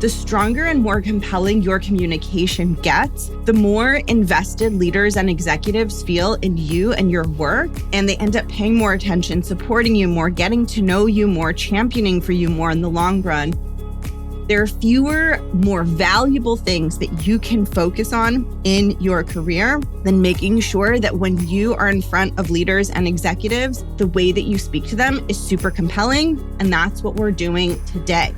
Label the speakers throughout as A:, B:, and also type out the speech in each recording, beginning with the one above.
A: The stronger and more compelling your communication gets, the more invested leaders and executives feel in you and your work, and they end up paying more attention, supporting you more, getting to know you more, championing for you more in the long run. There are fewer, more valuable things that you can focus on in your career than making sure that when you are in front of leaders and executives, the way that you speak to them is super compelling, and that's what we're doing today.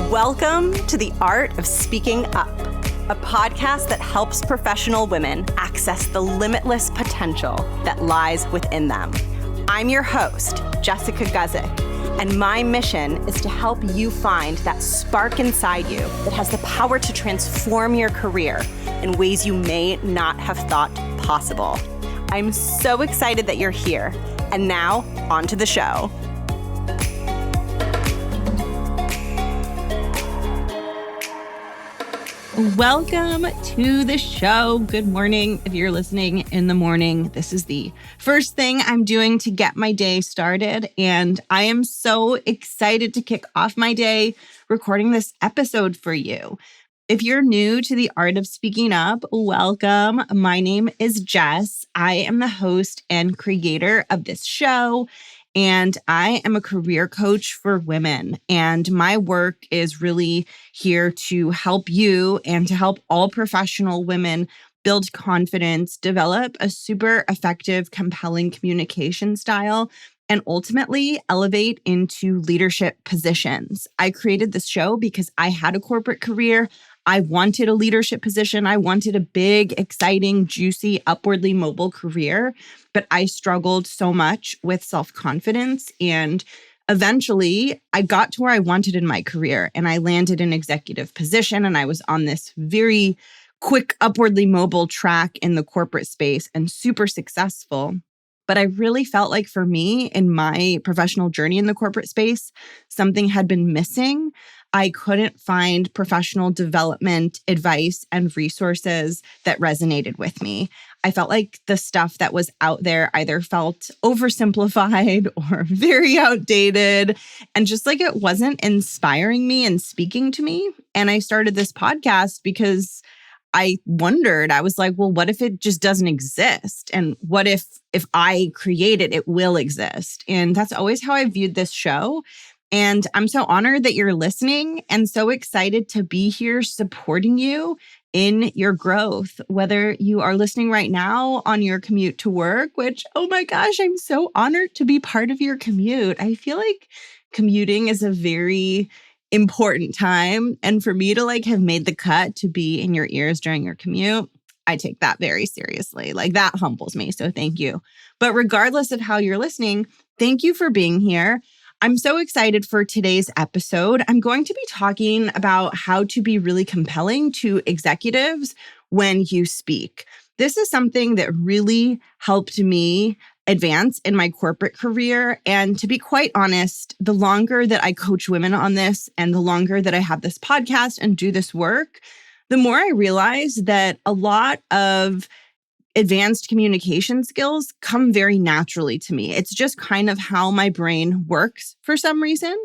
B: Welcome to The Art of Speaking Up, a podcast that helps professional women access the limitless potential that lies within them. I'm your host, Jessica Guzik, and my mission is to help you find that spark inside you that has the power to transform your career in ways you may not have thought possible. I'm so excited that you're here. And now, on to the show.
A: Welcome to the show. Good morning. If you're listening in the morning, this is the first thing I'm doing to get my day started. And I am so excited to kick off my day recording this episode for you. If you're new to the Art of Speaking Up, welcome. My name is Jess. I am the host and creator of this show. And I am a career coach for women. And my work is really here to help you and to help all professional women build confidence, develop a super effective, compelling communication style, and ultimately elevate into leadership positions. I created this show because I had a corporate career. I wanted a leadership position. I wanted a big, exciting, juicy, upwardly mobile career, but I struggled so much with self-confidence. And eventually I got to where I wanted in my career, and I landed an executive position, and I was on this very quick, upwardly mobile track in the corporate space and super successful. But I really felt like for me in my professional journey in the corporate space, something had been missing. I couldn't find professional development, advice, and resources that resonated with me. I felt like the stuff that was out there either felt oversimplified or very outdated, and just like it wasn't inspiring me and speaking to me. And I started this podcast because I wondered, I was like, well, what if it just doesn't exist? And what if I create it, it will exist? And that's always how I viewed this show. And I'm so honored that you're listening and so excited to be here supporting you in your growth, whether you are listening right now on your commute to work, which, oh my gosh, I'm so honored to be part of your commute. I feel like commuting is a very important time. And for me to have made the cut to be in your ears during your commute, I take that very seriously. That humbles me. So thank you. But regardless of how you're listening, thank you for being here. I'm so excited for today's episode. I'm going to be talking about how to be really compelling to executives when you speak. This is something that really helped me advance in my corporate career. And to be quite honest, the longer that I coach women on this and the longer that I have this podcast and do this work, the more I realize that a lot of advanced communication skills come very naturally to me. It's just kind of how my brain works for some reason.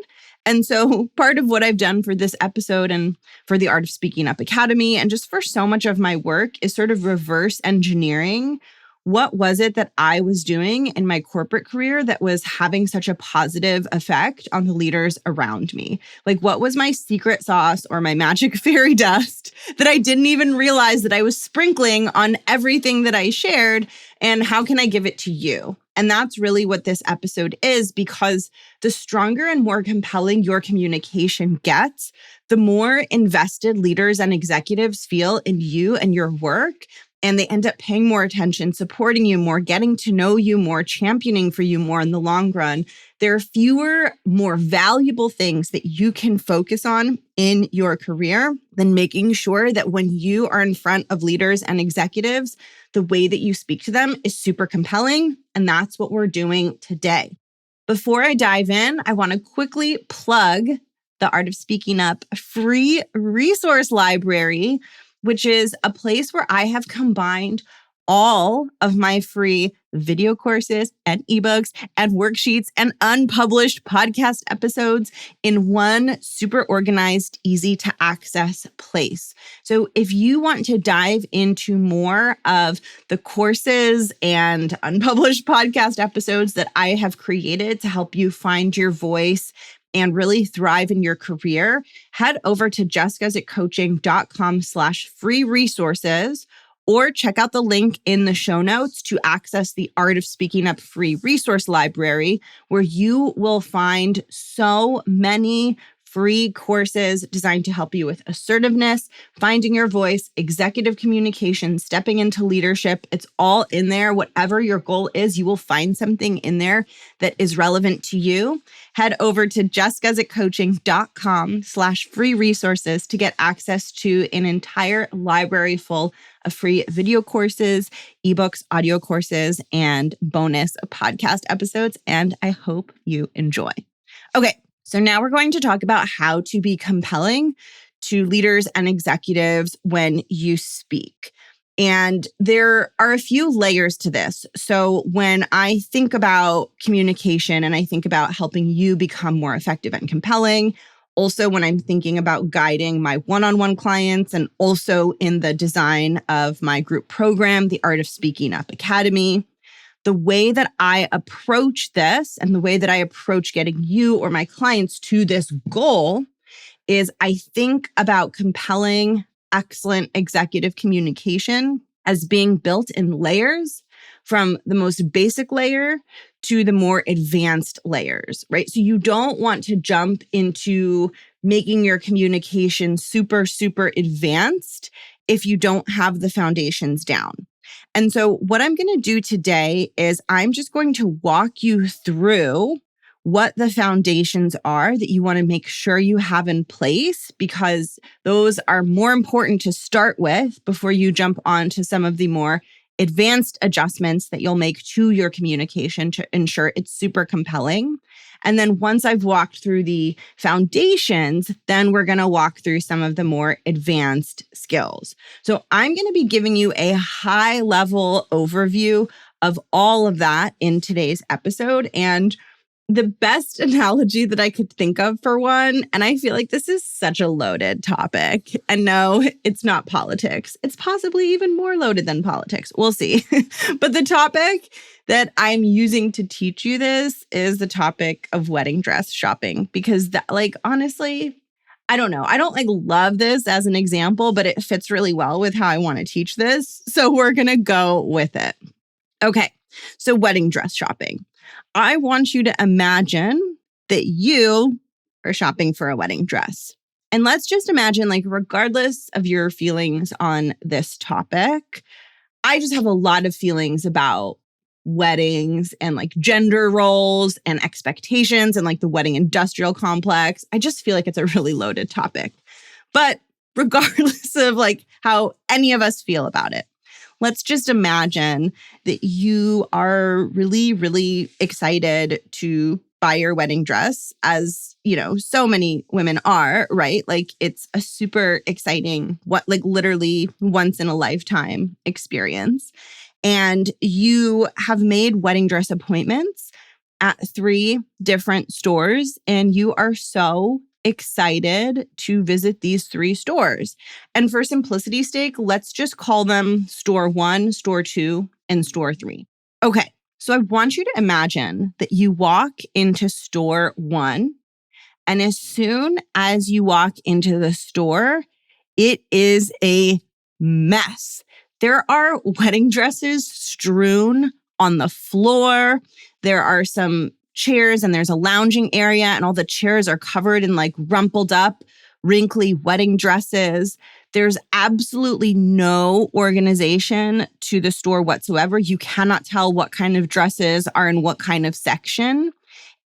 A: And so part of what I've done for this episode and for the Art of Speaking Up Academy and just for so much of my work is sort of reverse engineering. What was it that I was doing in my corporate career that was having such a positive effect on the leaders around me? What was my secret sauce or my magic fairy dust that I didn't even realize that I was sprinkling on everything that I shared? And how can I give it to you? And that's really what this episode is, because the stronger and more compelling your communication gets, the more invested leaders and executives feel in you and your work. And they end up paying more attention, supporting you more, getting to know you more, championing for you more in the long run. There are fewer, more valuable things that you can focus on in your career than making sure that when you are in front of leaders and executives, the way that you speak to them is super compelling. And that's what we're doing today. Before I dive in, I want to quickly plug the Art of Speaking Up free resource library, which is a place where I have combined all of my free video courses and ebooks and worksheets and unpublished podcast episodes in one super organized, easy to access place. So if you want to dive into more of the courses and unpublished podcast episodes that I have created to help you find your voice and really thrive in your career, head over to jessicasitcoaching.com/free resources, or check out the link in the show notes to access the Art of Speaking Up free resource library, where you will find so many free courses designed to help you with assertiveness, finding your voice, executive communication, stepping into leadership. It's all in there. Whatever your goal is, you will find something in there that is relevant to you. Head over to jessicasitcoaching.com/free resources to get access to an entire library full of free video courses, ebooks, audio courses, and bonus podcast episodes. And I hope you enjoy. Okay, so now we're going to talk about how to be compelling to leaders and executives when you speak. And there are a few layers to this. So when I think about communication and I think about helping you become more effective and compelling, also when I'm thinking about guiding my one-on-one clients, and also in the design of my group program, the Art of Speaking Up Academy, the way that I approach this and the way that I approach getting you or my clients to this goal is I think about compelling, excellent executive communication as being built in layers, from the most basic layer to the more advanced layers, right? So you don't want to jump into making your communication super, super advanced if you don't have the foundations down. And so what I'm going to do today is I'm just going to walk you through what the foundations are that you want to make sure you have in place, because those are more important to start with before you jump on to some of the more advanced adjustments that you'll make to your communication to ensure it's super compelling. And then once I've walked through the foundations, then we're going to walk through some of the more advanced skills. So I'm going to be giving you a high level overview of all of that in today's episode. And the best analogy that I could think of for one, and I feel like this is such a loaded topic. And no, it's not politics. It's possibly even more loaded than politics. We'll see. But the topic that I'm using to teach you this is the topic of wedding dress shopping, because that, like, honestly, I don't know. I don't love this as an example, but it fits really well with how I want to teach this. So we're going to go with it. Okay. So wedding dress shopping. I want you to imagine that you are shopping for a wedding dress. And let's just imagine, regardless of your feelings on this topic, I just have a lot of feelings about weddings and gender roles and expectations and the wedding industrial complex. I just feel like it's a really loaded topic. But regardless of how any of us feel about it, let's just imagine that you are really, really excited to buy your wedding dress, as, so many women are, right? It's a super exciting, literally once in a lifetime experience. And you have made wedding dress appointments at 3 different stores, and you are so excited to visit these 3 stores. And for simplicity's sake, let's just call them store 1, store 2, and store 3. Okay, so I want you to imagine that you walk into store 1, and as soon as you walk into the store, it is a mess. There are wedding dresses strewn on the floor. There are some chairs and there's a lounging area, and all the chairs are covered in rumpled up, wrinkly wedding dresses. There's absolutely no organization to the store whatsoever. You cannot tell what kind of dresses are in what kind of section.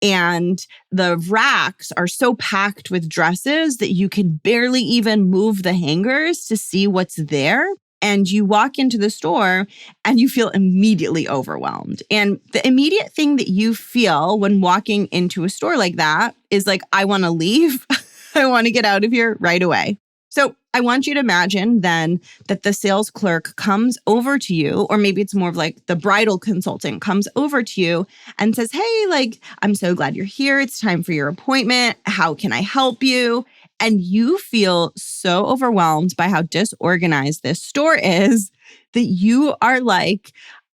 A: And the racks are so packed with dresses that you can barely even move the hangers to see what's there. And you walk into the store and you feel immediately overwhelmed. And the immediate thing that you feel when walking into a store like that is I want to leave. I want to get out of here right away. So I want you to imagine then that the sales clerk comes over to you, or maybe it's more of like the bridal consultant comes over to you and says, hey, like, I'm so glad you're here. It's time for your appointment. How can I help you? And you feel so overwhelmed by how disorganized this store is that you are like,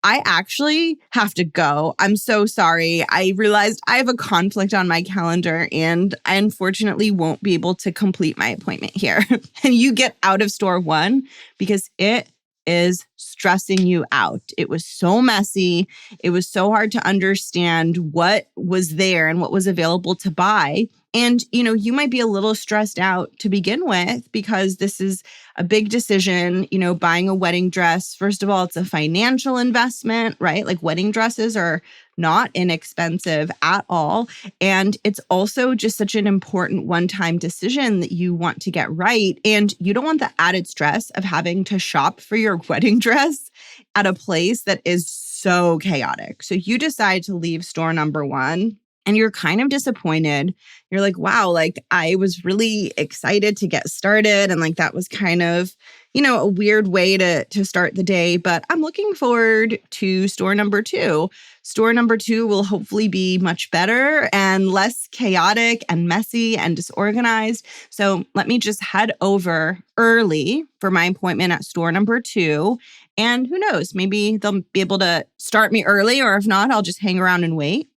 A: I actually have to go. I'm so sorry. I realized I have a conflict on my calendar and I unfortunately won't be able to complete my appointment here. And you get out of store one because it is stressing you out. It was so messy. It was so hard to understand what was there and what was available to buy. And, you might be a little stressed out to begin with because this is a big decision, buying a wedding dress. First of all, it's a financial investment, right? Like wedding dresses are not inexpensive at all. And it's also just such an important one-time decision that you want to get right. And you don't want the added stress of having to shop for your wedding dress at a place that is so chaotic. So you decide to leave store number one. And you're kind of disappointed. You're like, wow, like I was really excited to get started. And like that was kind of, a weird way to start the day. But I'm looking forward to store number two. Store number two will hopefully be much better and less chaotic and messy and disorganized. So let me just head over early for my appointment at store number two. And who knows, maybe they'll be able to start me early, or if not, I'll just hang around and wait.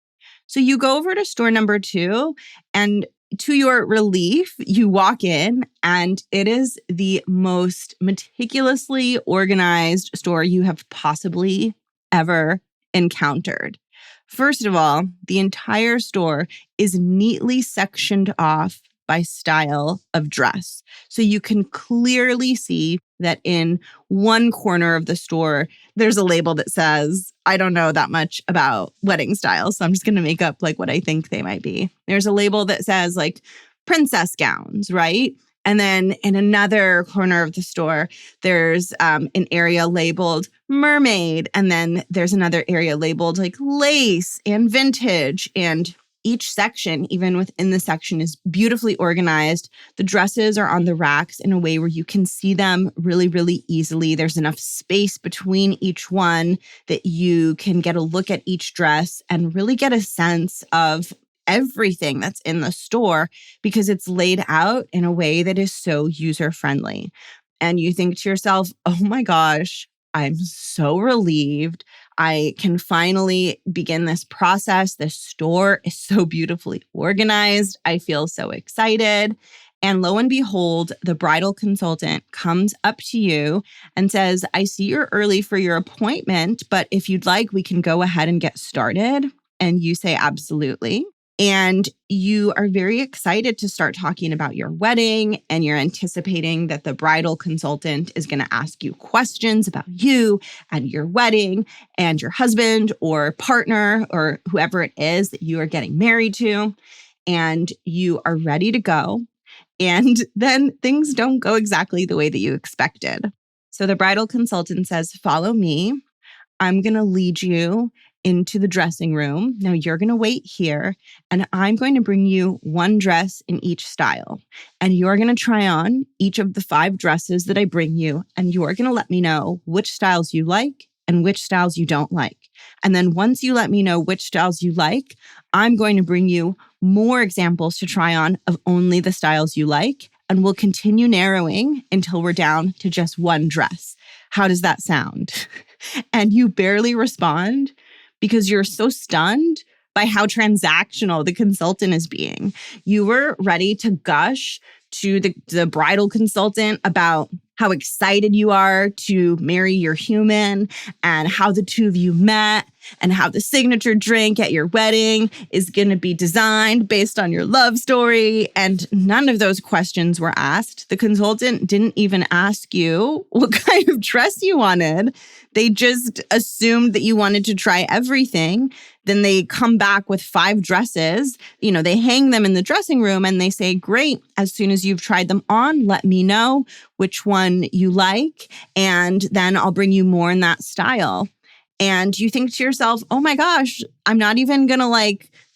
A: So you go over to store number two, and to your relief, you walk in and it is the most meticulously organized store you have possibly ever encountered. First of all, the entire store is neatly sectioned off by style of dress. So you can clearly see that in one corner of the store, there's a label that says, I don't know that much about wedding styles, so I'm just going to make up like what I think they might be. There's a label that says like princess gowns, right? And then in another corner of the store, there's an area labeled mermaid. And then there's another area labeled like lace and vintage. And each section, even within the section, is beautifully organized. The dresses are on the racks in a way where you can see them really, really easily. There's enough space between each one that you can get a look at each dress and really get a sense of everything that's in the store because it's laid out in a way that is so user-friendly. And you think to yourself, oh my gosh, I'm so relieved. I can finally begin this process. The store is so beautifully organized. I feel so excited. And lo and behold, the bridal consultant comes up to you and says, I see you're early for your appointment, but if you'd like, we can go ahead and get started. And you say, absolutely. And you are very excited to start talking about your wedding, and you're anticipating that the bridal consultant is going to ask you questions about you and your wedding and your husband or partner or whoever it is that you are getting married to. And you are ready to go. And then things don't go exactly the way that you expected. So the bridal consultant says, follow me. I'm going to lead you into the dressing room. Now you're going to wait here, and I'm going to bring you one dress in each style. And you're going to try on each of the 5 dresses that I bring you, and you're going to let me know which styles you like and which styles you don't like. And then once you let me know which styles you like, I'm going to bring you more examples to try on of only the styles you like, and we'll continue narrowing until we're down to just one dress. How does that sound? And you barely respond because you're so stunned by how transactional the consultant is being. You were ready to gush to the bridal consultant about how excited you are to marry your human and how the two of you met and how the signature drink at your wedding is going to be designed based on your love story. And none of those questions were asked. The consultant didn't even ask you what kind of dress you wanted. They just assumed that you wanted to try everything. Then they come back with 5 dresses. They hang them in the dressing room and they say, great, as soon as you've tried them on, let me know which one you like. And then I'll bring you more in that style. And you think to yourself, oh my gosh, I'm not even going to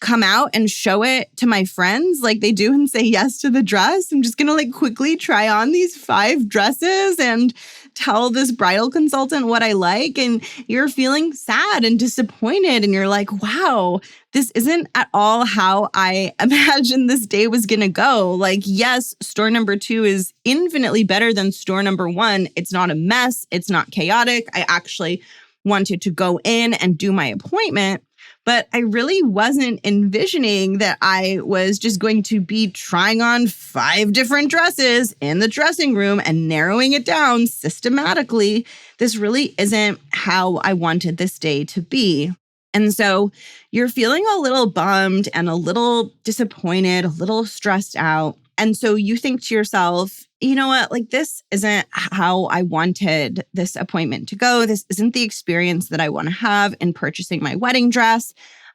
A: come out and show it to my friends like they do and say yes to the dress. I'm just going to like quickly try on these 5 dresses and tell this bridal consultant what I like. And you're feeling sad and disappointed. And you're like, wow, this isn't at all how I imagined this day was going to go. Like, yes, store number 2 is infinitely better than store number 1. It's not a mess. It's not chaotic. I actually wanted to go in and do my appointment. But I really wasn't envisioning that I was just going to be trying on 5 different dresses in the dressing room and narrowing it down systematically. This really isn't how I wanted this day to be. And so you're feeling a little bummed and a little disappointed, a little stressed out. And so you think to yourself, you know what, like this isn't how I wanted this appointment to go. This isn't the experience that I want to have in purchasing my wedding dress.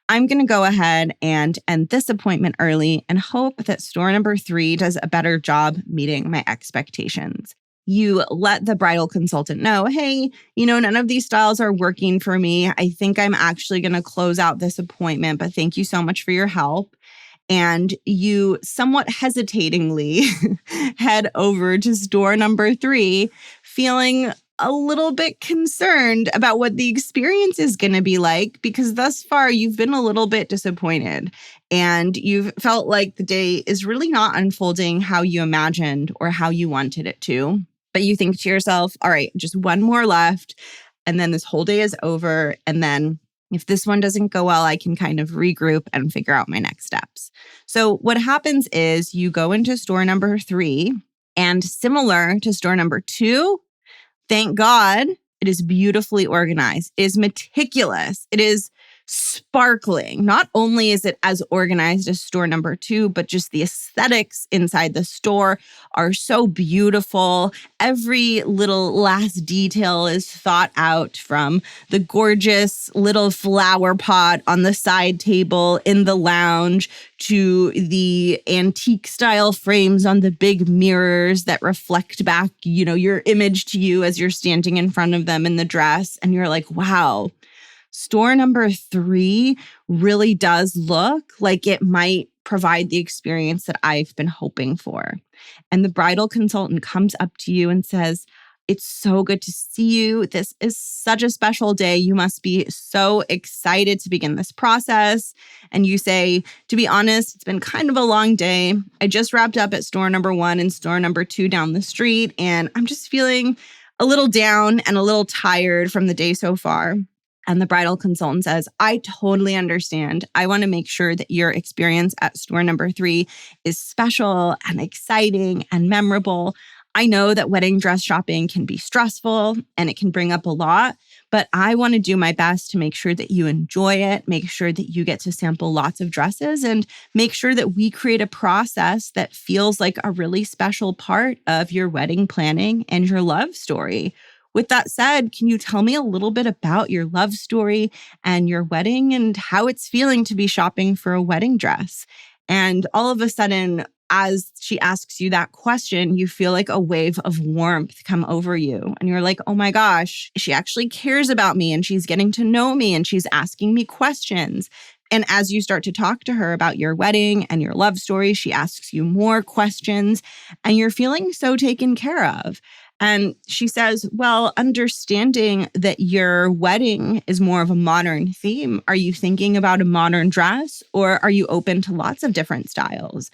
A: I'm going to go ahead and end this appointment early and hope that store number 3 does a better job meeting my expectations. You let the bridal consultant know, hey, none of these styles are working for me. I think I'm actually going to close out this appointment, but thank you so much for your help. And you somewhat hesitatingly head over to store number 3, feeling a little bit concerned about what the experience is going to be like, because thus far you've been a little bit disappointed and you've felt like the day is really not unfolding how you imagined or how you wanted it to. But you think to yourself, all right, just one more left, and then this whole day is over. And then if this one doesn't go well, I can kind of regroup and figure out my next steps. So what happens is you go into store number 3, and similar to store number 2, thank God, it is beautifully organized. It is meticulous. It is sparkling. Not only is it as organized as store number 2, but just the aesthetics inside the store are so beautiful. Every little last detail is thought out, from the gorgeous little flower pot on the side table in the lounge to the antique style frames on the big mirrors that reflect back, your image to you as you're standing in front of them in the dress. And you're like, wow, store number 3 really does look like it might provide the experience that I've been hoping for. And the bridal consultant comes up to you and says, it's so good to see you. This is such a special day. You must be so excited to begin this process. And you say, to be honest, it's been kind of a long day. I just wrapped up at store number 1 and store number 2 down the street, and I'm just feeling a little down and a little tired from the day so far. And the bridal consultant says, I totally understand. I want to make sure that your experience at store number 3 is special and exciting and memorable. I know that wedding dress shopping can be stressful and it can bring up a lot, but I want to do my best to make sure that you enjoy it, make sure that you get to sample lots of dresses, and make sure that we create a process that feels like a really special part of your wedding planning and your love story. With that said, can you tell me a little bit about your love story and your wedding and how it's feeling to be shopping for a wedding dress? And all of a sudden, as she asks you that question, you feel like a wave of warmth come over you. And you're like, oh my gosh, she actually cares about me and she's getting to know me and she's asking me questions. And as you start to talk to her about your wedding and your love story, she asks you more questions and you're feeling so taken care of. And she says, well, understanding that your wedding is more of a modern theme, are you thinking about a modern dress or are you open to lots of different styles?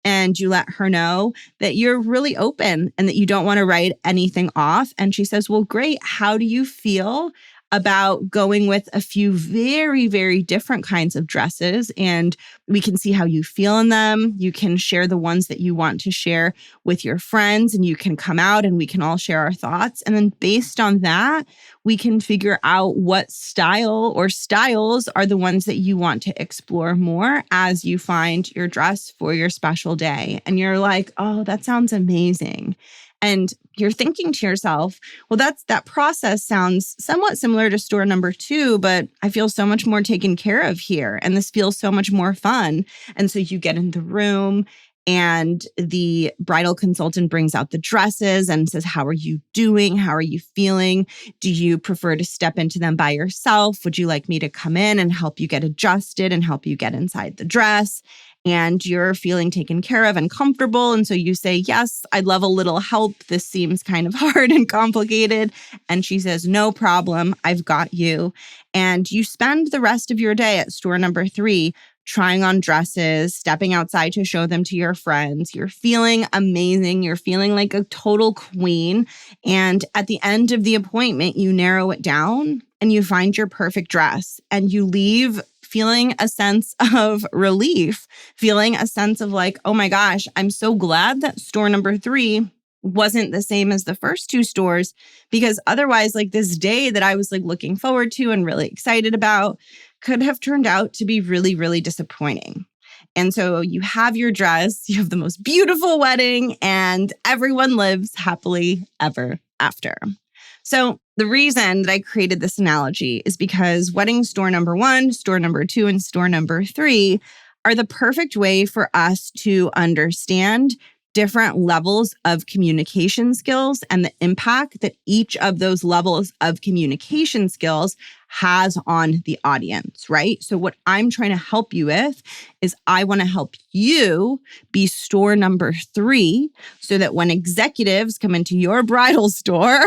A: And you let her know that you're really open and that you don't want to write anything off. And she says, well, great. How do you feel about going with a few very, very different kinds of dresses? And we can see how you feel in them. You can share the ones that you want to share with your friends, and you can come out and we can all share our thoughts. And then based on that, we can figure out what style or styles are the ones that you want to explore more as you find your dress for your special day. And you're like, oh, that sounds amazing. And you're thinking to yourself, well, that process sounds somewhat similar to store number 2, but I feel so much more taken care of here. And this feels so much more fun. And so you get in the room And the bridal consultant brings out the dresses and says, how are you doing? How are you feeling? Do you prefer to step into them by yourself? Would you like me to come in and help you get adjusted and help you get inside the dress? And you're feeling taken care of and comfortable. And so you say, yes, I'd love a little help. This seems kind of hard and complicated. And she says, no problem. I've got you. And you spend the rest of your day at store number 3 trying on dresses, stepping outside to show them to your friends. You're feeling amazing. You're feeling like a total queen. And at the end of the appointment, you narrow it down and you find your perfect dress and you leave feeling a sense of relief, feeling a sense of like, oh my gosh, I'm so glad that store number 3 wasn't the same as the first 2 stores, because otherwise, like, this day that I was like looking forward to and really excited about could have turned out to be really, really disappointing. And so you have your dress, you have the most beautiful wedding, and everyone lives happily ever after. So the reason that I created this analogy is because wedding store number 1, store number 2, and store number 3 are the perfect way for us to understand different levels of communication skills and the impact that each of those levels of communication skills has on the audience, right? So what I'm trying to help you with is I want to help you be store number 3 so that when executives come into your bridal store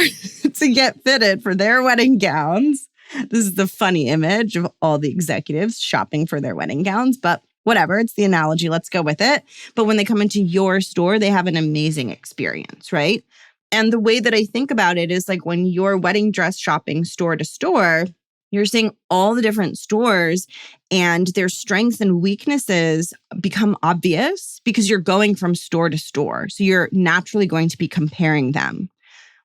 A: to get fitted for their wedding gowns, this is the funny image of all the executives shopping for their wedding gowns, but whatever, it's the analogy, let's go with it. But when they come into your store, they have an amazing experience, right? And the way that I think about it is like when you're wedding dress shopping store to store, you're seeing all the different stores and their strengths and weaknesses become obvious because you're going from store to store. So you're naturally going to be comparing them.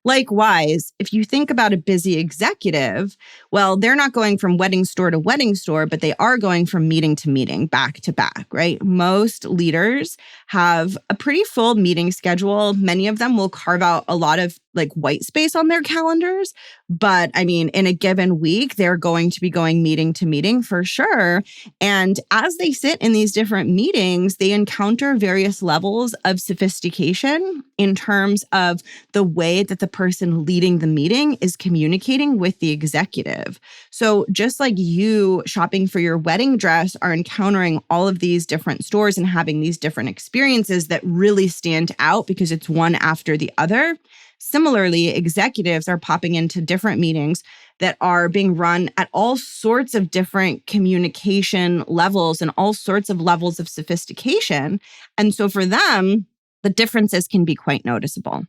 A: Likewise, if you think about a busy executive, well, they're not going from wedding store to wedding store, but they are going from meeting to meeting, back to back, right? Most leaders have a pretty full meeting schedule. Many of them will carve out a lot of like white space on their calendars. But I mean, in a given week, they're going to be going meeting to meeting for sure. And as they sit in these different meetings, they encounter various levels of sophistication in terms of the way that the person leading the meeting is communicating with the executive. So just like you shopping for your wedding dress are encountering all of these different stores and having these different experiences that really stand out because it's one after the other, similarly, executives are popping into different meetings that are being run at all sorts of different communication levels and all sorts of levels of sophistication. And so for them, the differences can be quite noticeable.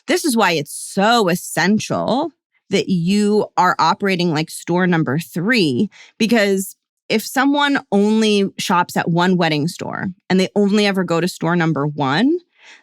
A: This is why it's so essential that you are operating like store number 3, because if someone only shops at one wedding store and they only ever go to store number 1,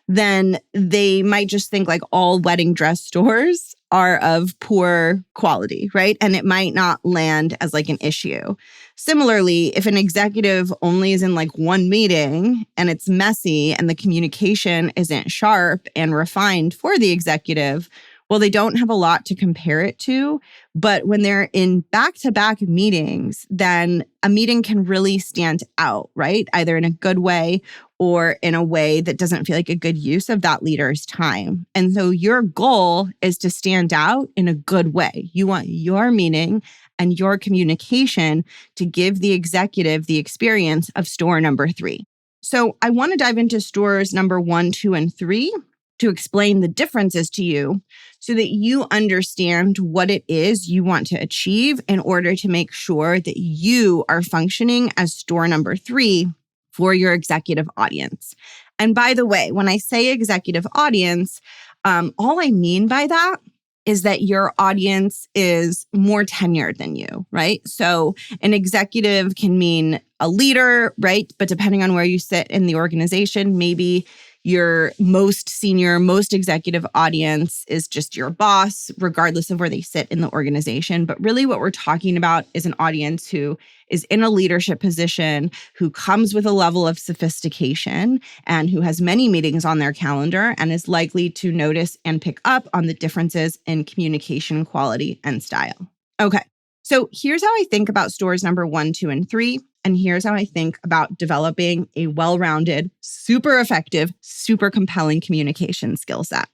A: then they might just think like all wedding dress stores are of poor quality, right? And it might not land as like an issue. Similarly, if an executive only is in like one meeting and it's messy and the communication isn't sharp and refined for the executive, well, they don't have a lot to compare it to. But when they're in back-to-back meetings, then a meeting can really stand out, right? Either in a good way or in a way that doesn't feel like a good use of that leader's time. And so your goal is to stand out in a good way. You want your meeting and your communication to give the executive the experience of store number 3. So I want to dive into stores number 1, 2, and 3 to explain the differences to you so that you understand what it is you want to achieve in order to make sure that you are functioning as store number 3 for your executive audience. And by the way, when I say executive audience, all I mean by that is that your audience is more tenured than you, right? So an executive can mean a leader, right? But depending on where you sit in the organization, maybe your most senior, most executive audience is just your boss, regardless of where they sit in the organization. But really what we're talking about is an audience who is in a leadership position, who comes with a level of sophistication and who has many meetings on their calendar and is likely to notice and pick up on the differences in communication quality and style. Okay, so here's how I think about stores number 1, 2, and 3. And here's how I think about developing a well-rounded, super effective, super compelling communication skill set.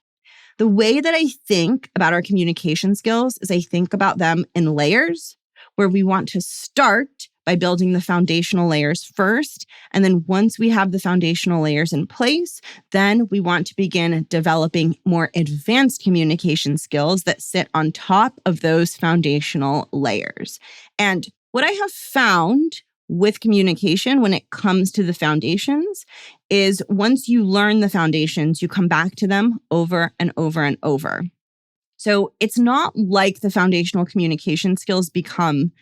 A: The way that I think about our communication skills is I think about them in layers, where we want to start by building the foundational layers first. And then once we have the foundational layers in place, then we want to begin developing more advanced communication skills that sit on top of those foundational layers. And what I have found with communication when it comes to the foundations is once you learn the foundations, you come back to them over and over and over. So it's not like the foundational communication skills become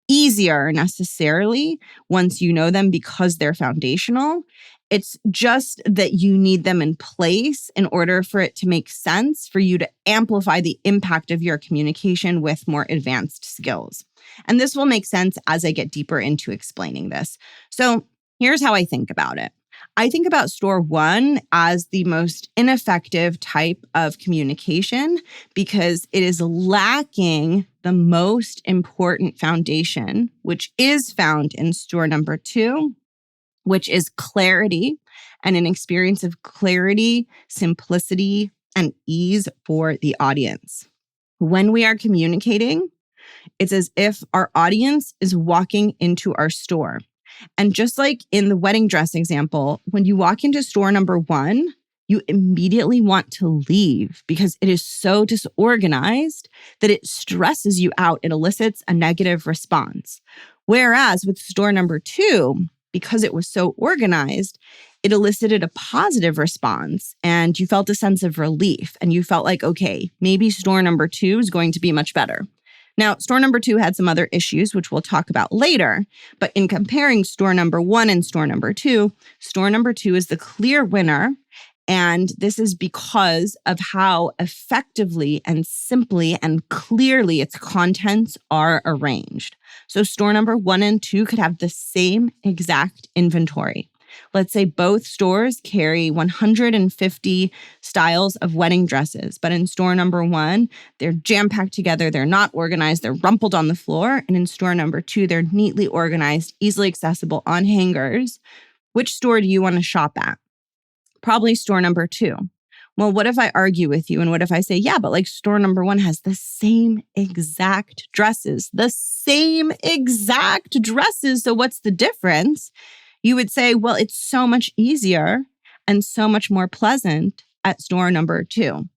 A: easier necessarily once you know them because they're foundational. It's just that you need them in place in order for it to make sense for you to amplify the impact of your communication with more advanced skills. And this will make sense as I get deeper into explaining this. So here's how I think about it. I think about store one as the most ineffective type of communication because it is lacking the most important foundation, which is found in store number two, which is clarity and an experience of clarity, simplicity, and ease for the audience. When we are communicating, it's as if our audience is walking into our store. And just like in the wedding dress example, when you walk into store number one, you immediately want to leave because it is so disorganized that it stresses you out. It elicits a negative response. Whereas with store number two, because it was so organized, it elicited a positive response and you felt a sense of relief and you felt like, okay, maybe store number two is going to be much better. Now, store number two had some other issues, which we'll talk about later. But in comparing store number one and store number two is the clear winner. And this is because of how effectively and simply and clearly its contents are arranged. So store number one and two could have the same exact inventory. Let's say both stores carry 150 styles of wedding dresses, but in store number one, they're jam-packed together, they're not organized, they're rumpled on the floor. And in store number two, they're neatly organized, easily accessible on hangers. Which store do you want to shop at? Probably store number two. Well, what if I argue with you? And what if I say, yeah, but like store number one has the same exact dresses, So what's the difference? You would say, well, it's so much easier and so much more pleasant at store number two.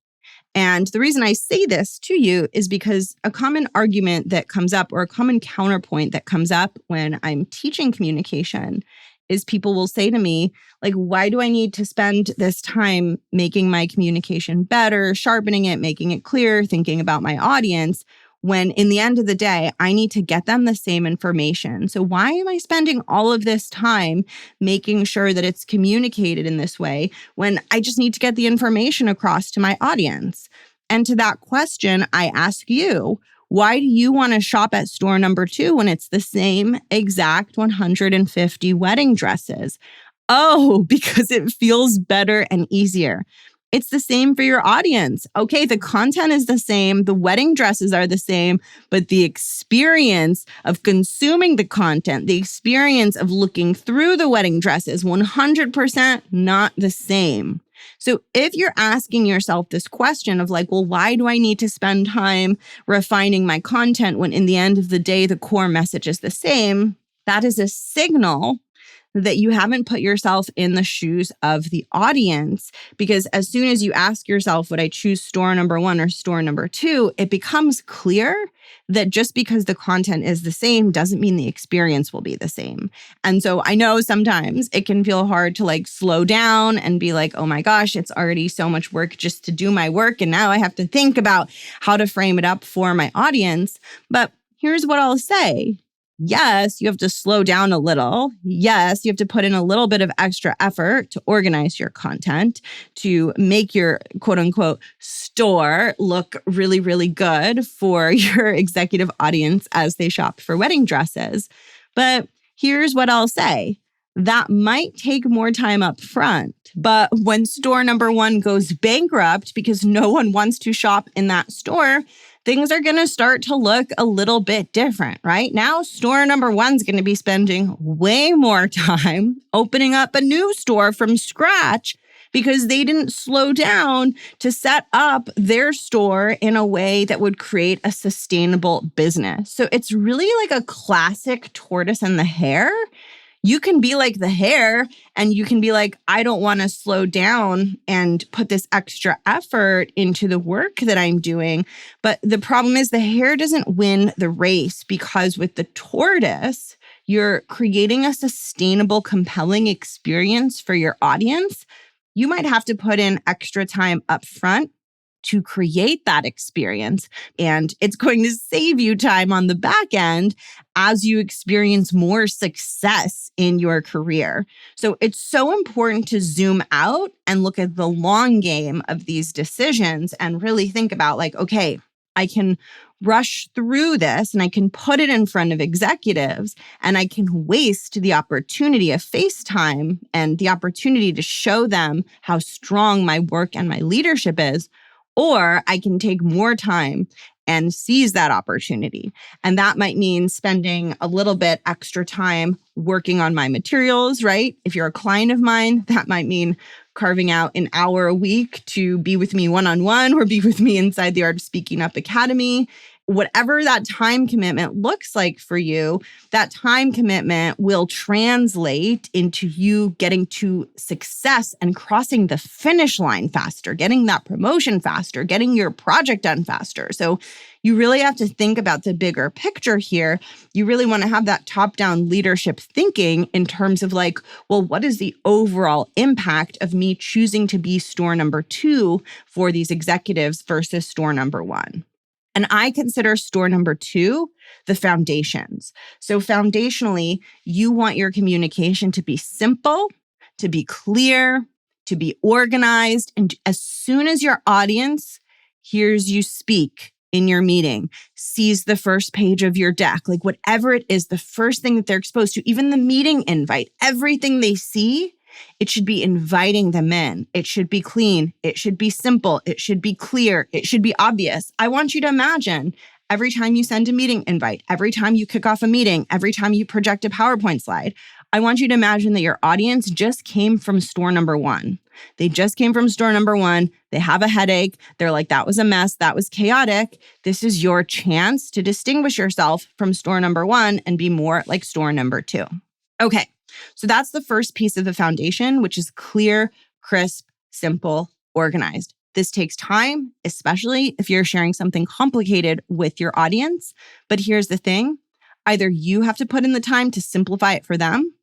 A: And the reason I say this to you is because a common argument that comes up or a common counterpoint that comes up when I'm teaching communication is people will say to me, like, why do I need to spend this time making my communication better, sharpening it, making it clear, thinking about my audience, when in the end of the day, I need to get them the same information. So why am I spending all of this time making sure that it's communicated in this way when I just need to get the information across to my audience? And to that question, I ask you, why do you want to shop at store number two when it's the same exact 150 wedding dresses? Oh, because it feels better and easier. It's the same for your audience. Okay, the content is the same, the wedding dresses are the same, but the experience of consuming the content, the experience of looking through the wedding dresses, 100% not the same. So if you're asking yourself this question of like, well, why do I need to spend time refining my content when in the end of the day, the core message is the same, that is a signal that you haven't put yourself in the shoes of the audience. Because as soon as you ask yourself, would I choose store number one or store number two, it becomes clear that just because the content is the same doesn't mean the experience will be the same. And so I know sometimes it can feel hard to like slow down and be like, oh my gosh, it's already so much work just to do my work. And now I have to think about how to frame it up for my audience. But here's what I'll say. Yes, you have to slow down a little. Yes, you have to put in a little bit of extra effort to organize your content, to make your quote unquote store look really, really good for your executive audience as they shop for wedding dresses. But here's what I'll say. That might take more time up front. But when store number one goes bankrupt because no one wants to shop in that store, things are going to start to look a little bit different, right? Now, store number one is going to be spending way more time opening up a new store from scratch because they didn't slow down to set up their store in a way that would create a sustainable business. So it's really like a classic tortoise and the hare. You can be like the hare and you can be like, I don't want to slow down and put this extra effort into the work that I'm doing. But the problem is the hare doesn't win the race, because with the tortoise, you're creating a sustainable, compelling experience for your audience. You might have to put in extra time up front to create that experience. And it's going to save you time on the back end as you experience more success in your career. So it's so important to zoom out and look at the long game of these decisions and really think about like, okay, I can rush through this and I can put it in front of executives and I can waste the opportunity of face time and the opportunity to show them how strong my work and my leadership is. Or I can take more time and seize that opportunity. And that might mean spending a little bit extra time working on my materials, right? If you're a client of mine, that might mean carving out an hour a week to be with me one-on-one or be with me inside the Art of Speaking Up Academy. Whatever that time commitment looks like for you, that time commitment will translate into you getting to success and crossing the finish line faster, getting that promotion faster, getting your project done faster. So you really have to think about the bigger picture here. You really want to have that top-down leadership thinking in terms of like, well, what is the overall impact of me choosing to be store number 2 for these executives versus store number 1? And I consider store number 2 the foundations. So foundationally, you want your communication to be simple, to be clear, to be organized. And as soon as your audience hears you speak in your meeting, sees the first page of your deck, like whatever it is, the first thing that they're exposed to, even the meeting invite, everything they see, it should be inviting them in. It should be clean. It should be simple. It should be clear. It should be obvious. I want you to imagine every time you send a meeting invite, every time you kick off a meeting, every time you project a PowerPoint slide, I want you to imagine that your audience just came from store number 1. They just came from store number 1. They have a headache. They're like, that was a mess. That was chaotic. This is your chance to distinguish yourself from store number 1 and be more like store number 2. Okay. So that's the first piece of the foundation, which is clear, crisp, simple, organized. This takes time, especially if you're sharing something complicated with your audience. But here's the thing. Either you have to put in the time to simplify it for them,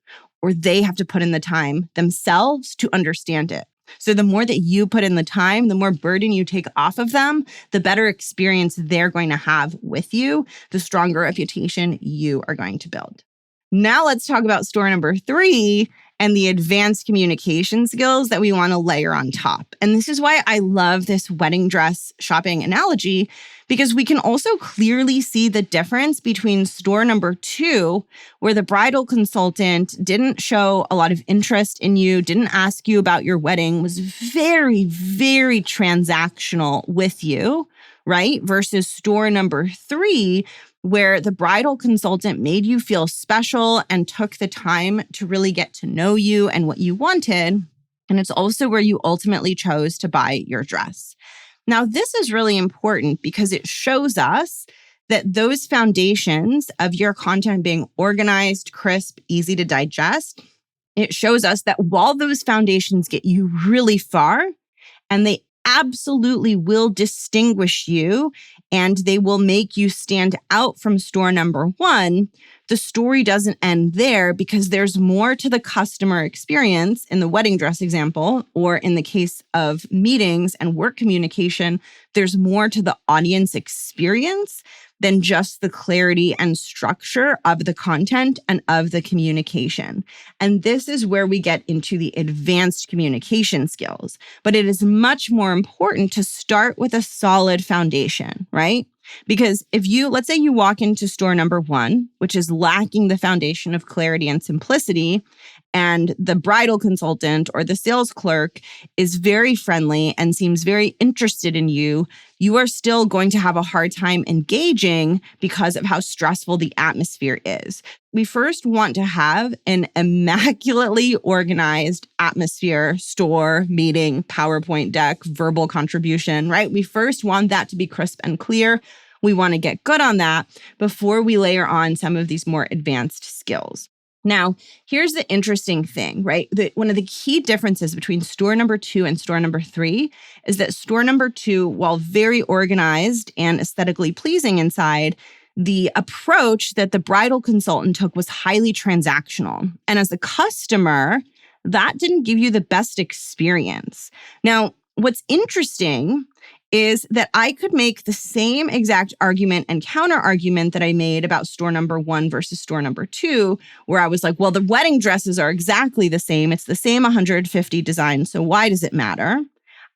A: or they have to put in the time themselves to understand it. So the more that you put in the time, the more burden you take off of them, the better experience they're going to have with you, the stronger reputation you are going to build. Now let's talk about store number 3 and the advanced communication skills that we want to layer on top. And this is why I love this wedding dress shopping analogy, because we can also clearly see the difference between store number 2, where the bridal consultant didn't show a lot of interest in you, didn't ask you about your wedding, was very, very transactional with you, right? Versus store number 3, where the bridal consultant made you feel special and took the time to really get to know you and what you wanted. And it's also where you ultimately chose to buy your dress. Now, this is really important because it shows us that those foundations of your content being organized, crisp, easy to digest, it shows us that while those foundations get you really far, and they absolutely will distinguish you and they will make you stand out from store number 1, the story doesn't end there, because there's more to the customer experience in the wedding dress example, or in the case of meetings and work communication, there's more to the audience experience than just the clarity and structure of the content and of the communication. And this is where we get into the advanced communication skills. But it is much more important to start with a solid foundation, right? Because if let's say you walk into store number 1, which is lacking the foundation of clarity and simplicity, and the bridal consultant or the sales clerk is very friendly and seems very interested in you, you are still going to have a hard time engaging because of how stressful the atmosphere is. We first want to have an immaculately organized atmosphere, store, meeting, PowerPoint deck, verbal contribution, right? We first want that to be crisp and clear. We want to get good on that before we layer on some of these more advanced skills. Now, here's the interesting thing, right? One of the key differences between store number 2 and store number 3 is that store number 2, while very organized and aesthetically pleasing inside, the approach that the bridal consultant took was highly transactional. And as a customer, that didn't give you the best experience. Now, what's interesting is that I could make the same exact argument and counter argument that I made about store number 1 versus store number 2, where I was like, well, the wedding dresses are exactly the same. It's the same 150 designs. So why does it matter?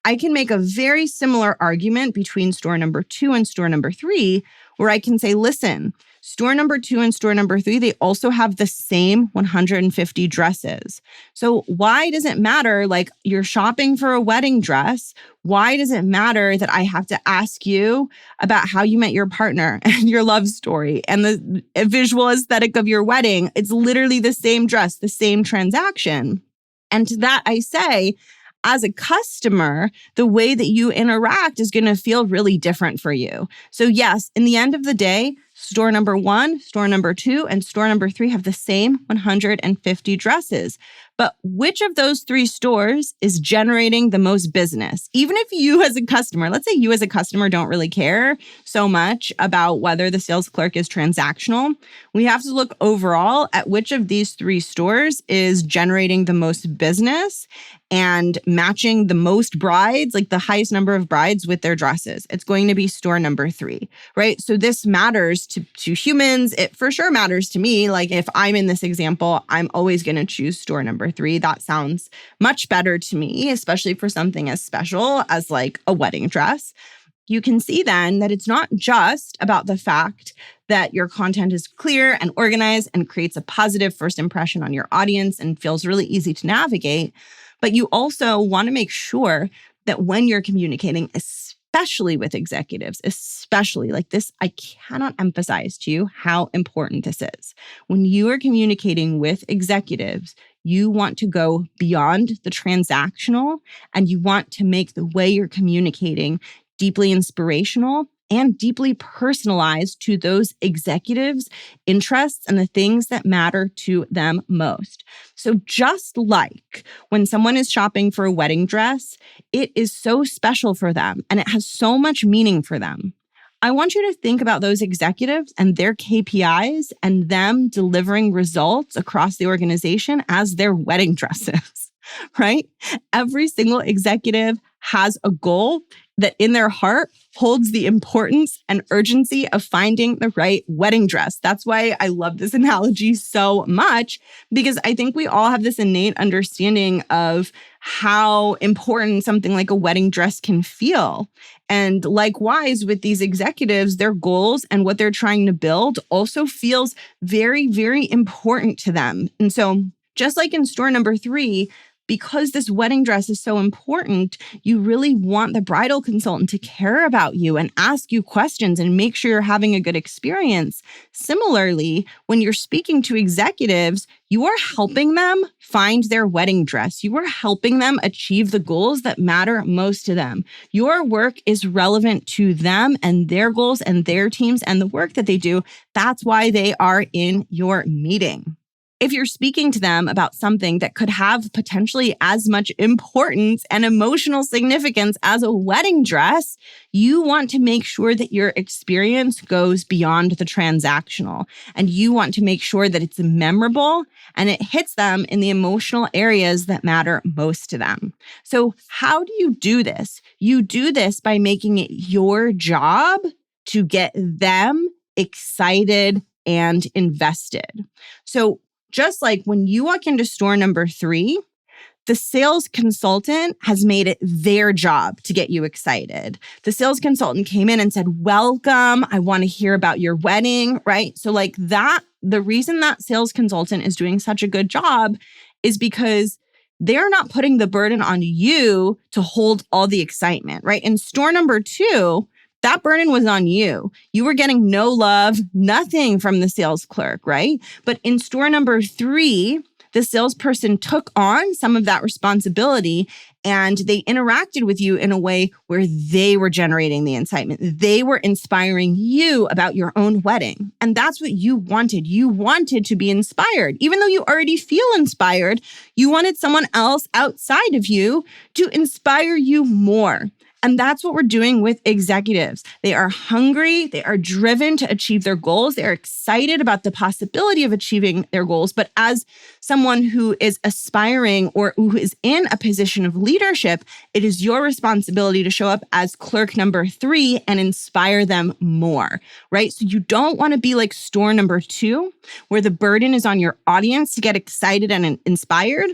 A: I can make a very similar argument between store number 2 and store number 3, where I can say, listen, store number 2 and store number 3, they also have the same 150 dresses. So why does it matter? Like, you're shopping for a wedding dress. Why does it matter that I have to ask you about how you met your partner and your love story and the visual aesthetic of your wedding? It's literally the same dress, the same transaction. And to that I say, as a customer, the way that you interact is going to feel really different for you. So yes, in the end of the day, store number 1, store number 2, and store number 3 have the same 150 dresses. But which of those 3 stores is generating the most business? Even if you as a customer, let's say you as a customer don't really care so much about whether the sales clerk is transactional, we have to look overall at which of these 3 stores is generating the most business and matching the most brides, like the highest number of brides with their dresses. It's going to be store number 3, right? So this matters to humans. It for sure matters to me. Like, if I'm in this example, I'm always going to choose store number 3. That sounds much better to me, especially for something as special as like a wedding dress. You can see then that it's not just about the fact that your content is clear and organized and creates a positive first impression on your audience and feels really easy to navigate, but you also want to make sure that when you're communicating, especially with executives, especially like this, I cannot emphasize to you how important this is. When you are communicating with executives, you want to go beyond the transactional and you want to make the way you're communicating deeply inspirational and deeply personalized to those executives' interests and the things that matter to them most. So just like when someone is shopping for a wedding dress, it is so special for them and it has so much meaning for them. I want you to think about those executives and their KPIs and them delivering results across the organization as their wedding dresses, right? Every single executive has a goal that in their heart holds the importance and urgency of finding the right wedding dress. That's why I love this analogy so much, because I think we all have this innate understanding of how important something like a wedding dress can feel. And likewise, with these executives, their goals and what they're trying to build also feels very, very important to them. And so just like in store number 3, because this wedding dress is so important, you really want the bridal consultant to care about you and ask you questions and make sure you're having a good experience. Similarly, when you're speaking to executives, you are helping them find their wedding dress. You are helping them achieve the goals that matter most to them. Your work is relevant to them and their goals and their teams and the work that they do. That's why they are in your meeting. If you're speaking to them about something that could have potentially as much importance and emotional significance as a wedding dress, you want to make sure that your experience goes beyond the transactional. And you want to make sure that it's memorable and it hits them in the emotional areas that matter most to them. So how do you do this? You do this by making it your job to get them excited and invested. So just like when you walk into store number 3, the sales consultant has made it their job to get you excited. The sales consultant came in and said, welcome, I want to hear about your wedding, right? So like that, the reason that sales consultant is doing such a good job is because they're not putting the burden on you to hold all the excitement, right? In store number 2, that burden was on you. You were getting no love, nothing from the sales clerk, right? But in store number 3, the salesperson took on some of that responsibility and they interacted with you in a way where they were generating the incitement. They were inspiring you about your own wedding. And that's what you wanted. You wanted to be inspired. Even though you already feel inspired, you wanted someone else outside of you to inspire you more. And that's what we're doing with executives. They are hungry. They are driven to achieve their goals. They are excited about the possibility of achieving their goals. But as someone who is aspiring or who is in a position of leadership, it is your responsibility to show up as clerk number 3 and inspire them more, right? So you don't want to be like store number 2, where the burden is on your audience to get excited and inspired.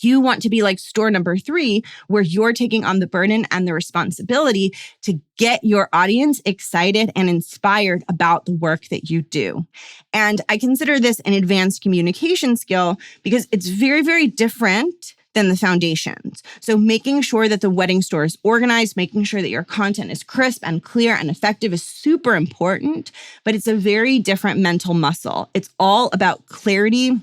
A: You want to be like store number 3, where you're taking on the burden and the responsibility to get your audience excited and inspired about the work that you do. And I consider this an advanced communication skill because it's very, very different than the foundations. So making sure that the wedding store is organized, making sure that your content is crisp and clear and effective is super important, but it's a very different mental muscle. It's all about clarity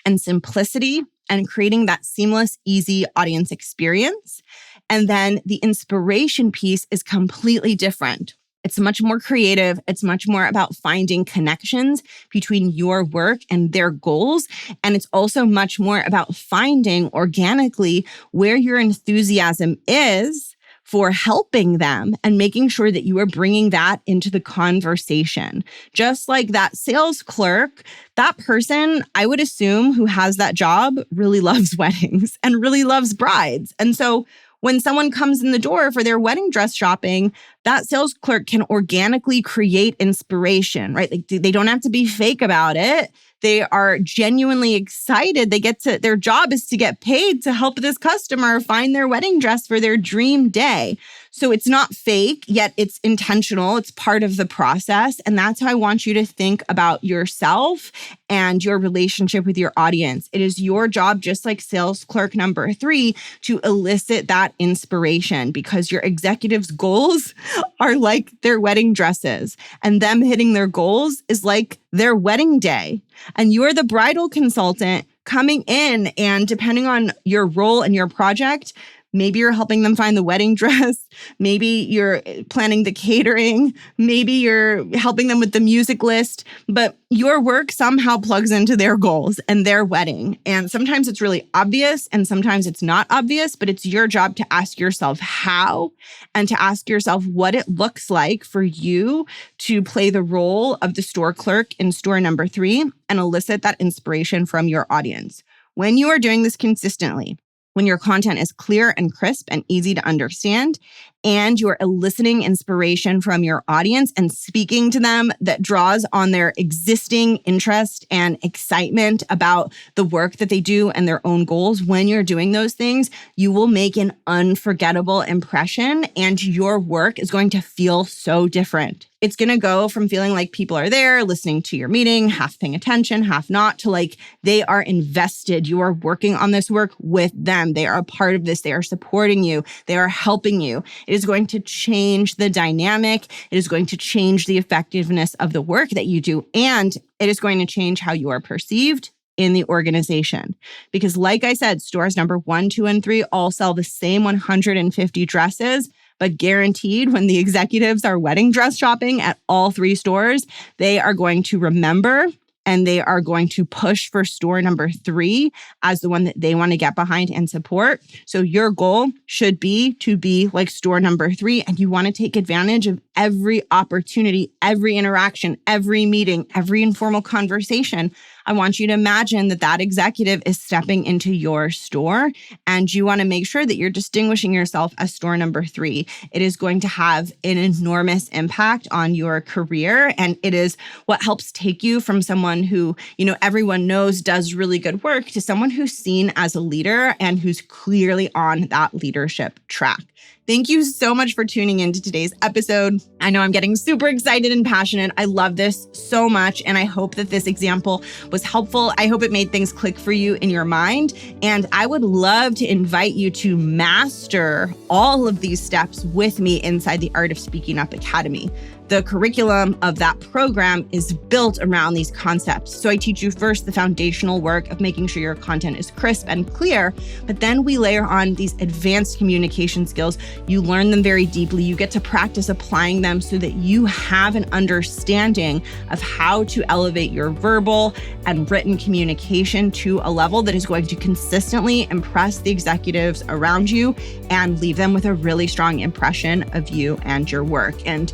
A: and simplicity and creating that seamless, easy audience experience. And then the inspiration piece is completely different. It's much more creative. It's much more about finding connections between your work and their goals. And it's also much more about finding organically where your enthusiasm is for helping them and making sure that you are bringing that into the conversation. Just like that sales clerk, that person, I would assume, who has that job really loves weddings and really loves brides. And so when someone comes in the door for their wedding dress shopping, that sales clerk can organically create inspiration, right? Like they don't have to be fake about it. They are genuinely excited. Their job is to get paid to help this customer find their wedding dress for their dream day. So it's not fake, yet it's intentional. It's part of the process. And that's how I want you to think about yourself and your relationship with your audience. It is your job, just like sales clerk number 3, to elicit that inspiration, because your executives' goals are like their wedding dresses, and them hitting their goals is like their wedding day. And you're the bridal consultant coming in, and depending on your role and your project, maybe you're helping them find the wedding dress. Maybe you're planning the catering. Maybe you're helping them with the music list. But your work somehow plugs into their goals and their wedding. And sometimes it's really obvious and sometimes it's not obvious, but it's your job to ask yourself how and to ask yourself what it looks like for you to play the role of the store clerk in store number 3 and elicit that inspiration from your audience. When you are doing this consistently, when your content is clear and crisp and easy to understand, and you're eliciting inspiration from your audience and speaking to them that draws on their existing interest and excitement about the work that they do and their own goals, when you're doing those things, you will make an unforgettable impression and your work is going to feel so different. It's going to go from feeling like people are there listening to your meeting, half paying attention, half not, to like they are invested. You are working on this work with them. They are a part of this. They are supporting you. They are helping you. It is going to change the dynamic. It is going to change the effectiveness of the work that you do. And it is going to change how you are perceived in the organization. Because like I said, stores number 1, 2, and 3 all sell the same 150 dresses, but guaranteed when the executives are wedding dress shopping at all 3 stores, they are going to remember and they are going to push for store number 3 as the one that they want to get behind and support. So your goal should be to be like store number 3, and you want to take advantage of every opportunity, every interaction, every meeting, every informal conversation. I want you to imagine that that executive is stepping into your store, and you want to make sure that you're distinguishing yourself as store number 3. It is going to have an enormous impact on your career, and it is what helps take you from someone who, everyone knows does really good work to someone who's seen as a leader and who's clearly on that leadership track. Thank you so much for tuning into today's episode. I know I'm getting super excited and passionate. I love this so much, and I hope that this example was helpful. I hope it made things click for you in your mind, and I would love to invite you to master all of these steps with me inside the Art of Speaking Up Academy. The curriculum of that program is built around these concepts. So I teach you first the foundational work of making sure your content is crisp and clear, but then we layer on these advanced communication skills. You learn them very deeply. You get to practice applying them so that you have an understanding of how to elevate your verbal and written communication to a level that is going to consistently impress the executives around you and leave them with a really strong impression of you and your work. And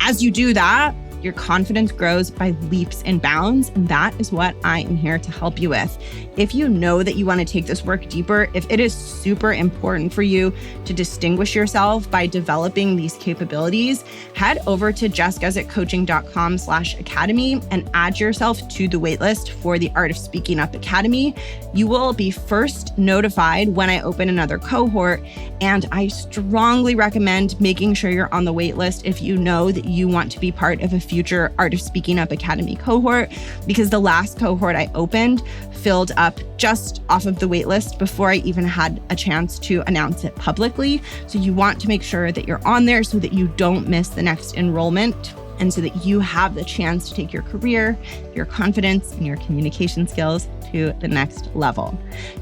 A: as you do that, your confidence grows by leaps and bounds, and that is what I am here to help you with. If you know that you want to take this work deeper, if it is super important for you to distinguish yourself by developing these capabilities, head over to jessguzzetcoaching.com/academy and add yourself to the waitlist for the Art of Speaking Up Academy. You will be first notified when I open another cohort, and I strongly recommend making sure you're on the waitlist if you know that you want to be part of a future Art of Speaking Up Academy cohort, because the last cohort I opened filled up just off of the waitlist before I even had a chance to announce it publicly. So you want to make sure that you're on there so that you don't miss the next enrollment, and so that you have the chance to take your career, your confidence, and your communication skills to the next level.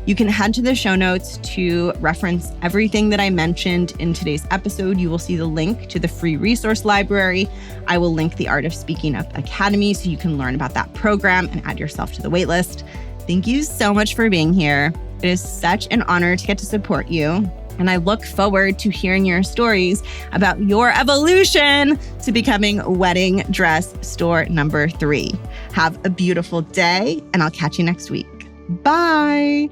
A: You can head to the show notes to reference everything that I mentioned in today's episode. You will see the link to the free resource library. I will link the Art of Speaking Up Academy so you can learn about that program and add yourself to the waitlist. Thank you so much for being here. It is such an honor to get to support you. And I look forward to hearing your stories about your evolution to becoming wedding dress store number 3. Have a beautiful day, and I'll catch you next week. Bye.